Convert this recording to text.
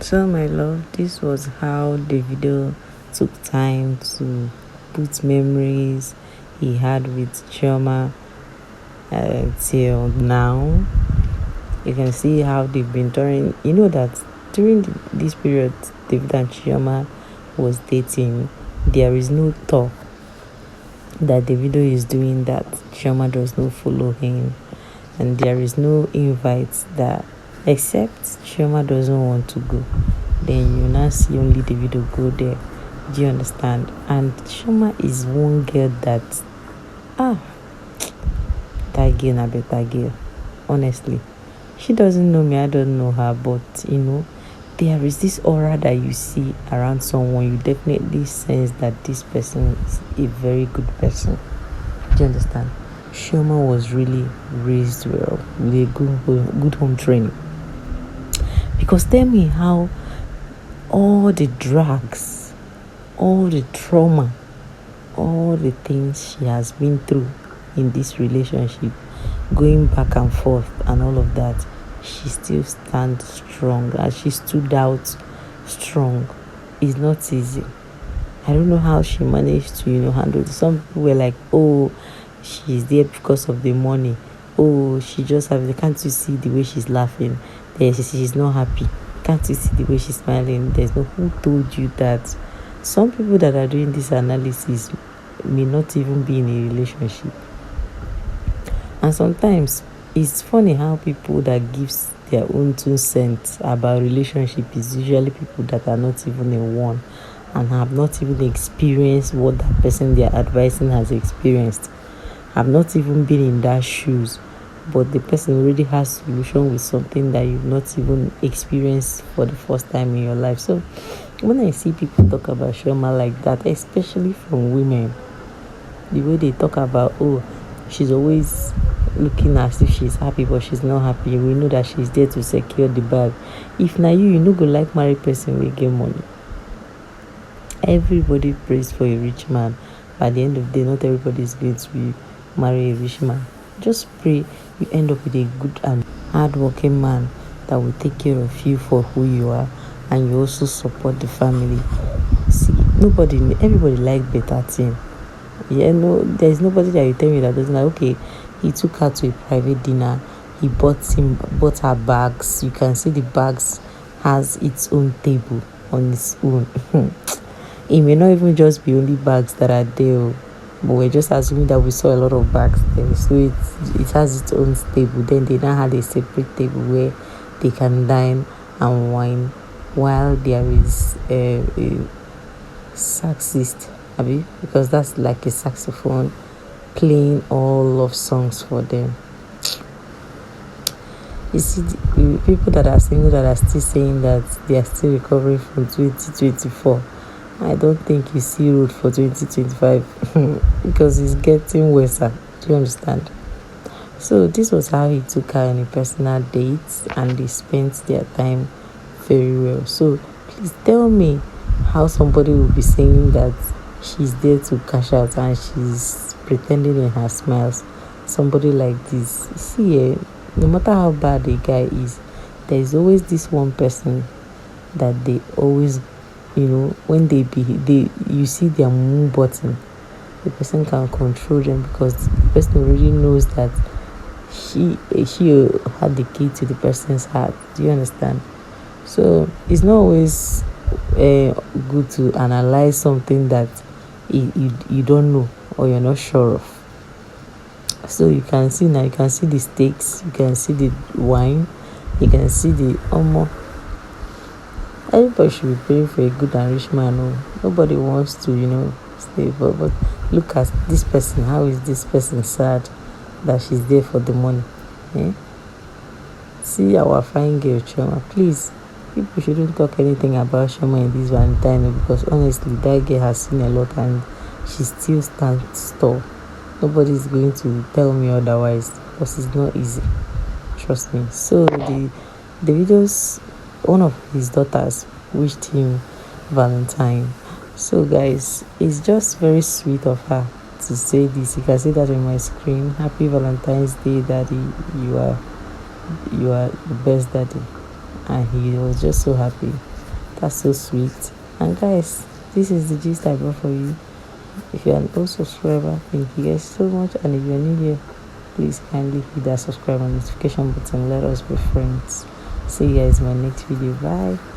So, my love, this was how Davido took time to put memories he had with Chioma till now. You can see how they've been touring. You know that during this period, David and Chioma was dating. There is no talk that Davido is doing that Chioma does not follow him, and there is no invite that except Chioma doesn't want to go, then you now see only Davido go there. Do you understand? And Chioma is one girl that that girl na better girl. Honestly, she doesn't know me, I don't know her, but there is this aura that you see around someone. You definitely sense that this person is a very good person. Do you understand? Chioma was really raised well with a good home training. Because tell me how all the drugs, all the trauma, all the things she has been through in this relationship, going back and forth and all of that, she still stands strong, and she stood out strong. It's not easy. I don't know how she managed to handle it. Some people were like, oh, she's there because of the money. Oh, she just have. Can't you see the way she's laughing? She's not happy. Can't you see the way she's smiling? There's no. Who told you that? Some people that are doing this analysis may not even be in a relationship. And sometimes it's funny how people that gives their own 2 cents about relationship is usually people that are not even in one and have not even experienced what that person they're advising has experienced. Have not even been in that shoes, but the person already has solution with something that you've not even experienced for the first time in your life. So when I see people talk about Chioma like that, especially from women, the way they talk about, oh, she's always looking as if she's happy, but she's not happy. We know that she's there to secure the bag. If now you no go like married person will get money. Everybody prays for a rich man. By the end of the day, not everybody is going to marry a rich man. Just pray you end up with a good and hardworking man that will take care of you for who you are, and you also support the family. See, everybody like better thing. There's nobody that you tell me that doesn't like, okay, he took her to a private dinner, he bought her bags. You can see the bags has its own table on its own. It may not even just be only bags that are there, but we're just assuming that we saw a lot of bags there. So it has its own table. Then they now had a separate table where they can dine and wine while there is a saxist, because that's like a saxophone playing all love songs for them. You see, the people that are single that are still saying that they are still recovering from 2024, I don't think you see road for 2025 because it's getting worse. Do you understand? So this was how he took her on a personal date, and they spent their time very well. So please tell me how somebody will be saying that she's there to cash out and she's pretending in her smiles. Somebody like this, see, no matter how bad the guy is, there is always this one person that they always, when you see their move button, the person can control them because the person already knows that she had the key to the person's heart. Do you understand? So it's not always good to analyze something that you don't know or you're not sure of. So you can see now, you can see the steaks, you can see the wine, you can see the everybody should be praying for a good and rich man. Nobody wants to stay, but look at this person. How is this person sad that she's there for the money? See our fine girl Chioma. Please, people shouldn't talk anything about Chioma in this Valentine, because honestly that girl has seen a lot and she still stands tall. Nobody is going to tell me otherwise, because it's not easy, trust me. So Davido's one of his daughters wished him Valentine. So guys, it's just very sweet of her to say this. You can see that on my screen. Happy Valentine's Day, Daddy. You are the best daddy. and he was just so happy. That's so sweet. And guys, this is the gist I brought for you. If you are an old subscriber, thank you guys so much. And if you're new here, please kindly hit that subscribe and notification button. Let us be friends. See you guys in my next video. Bye.